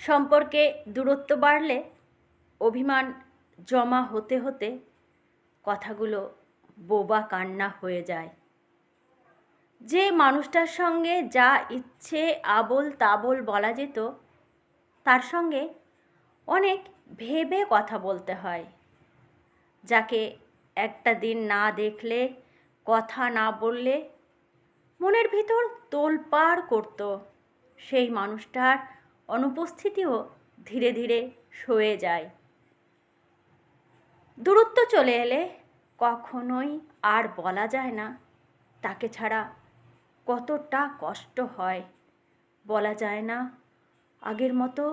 সম্পর্কে দূরত্ব বাড়লে অভিমান জমা হতে হতে কথাগুলো বোবা কান্না হয়ে যায়। যে মানুষটার সঙ্গে যা ইচ্ছে আবোল তাবোল বলা যেত, তার সঙ্গে অনেক ভেবে কথা বলতে হয়। যাকে একটা দিন না দেখলে, কথা না বললে মনের ভিতর তোলপাড় করত, সেই মানুষটার অনুপস্থিতিও ধীরে ধীরে সয়ে যায়। দূরত্ব চলে এলে কখনোই আর বলা যায় না তাকে ছাড়া কতটা কষ্ট হয়। বলা যায় না আগের মতো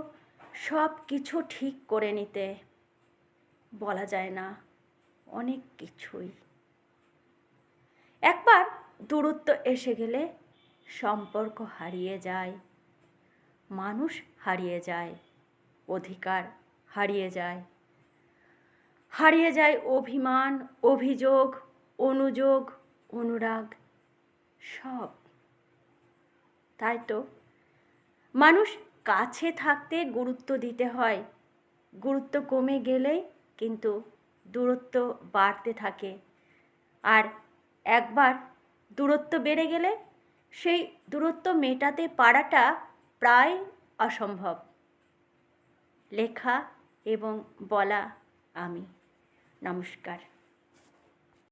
সব কিছু ঠিক করে নিতে। বলা যায় না অনেক কিছুই। একবার দূরত্ব এসে গেলে সম্পর্ক হারিয়ে যায়, মানুষ হারিয়ে যায়, অধিকার হারিয়ে যায়, হারিয়ে যায় অভিমান, অভিযোগ, অনুযোগ, অনুরাগ, সব। তাই তো মানুষ কাছে থাকতে গুরুত্ব দিতে হয়। গুরুত্ব কমে গেলে কিন্তু দূরত্ব বাড়তে থাকে। আর একবার দূরত্ব বেড়ে গেলে সেই দূরত্ব মেটাতে পারাটা প্রায় অসম্ভব। লেখা এবং বলা আমি। নমস্কার।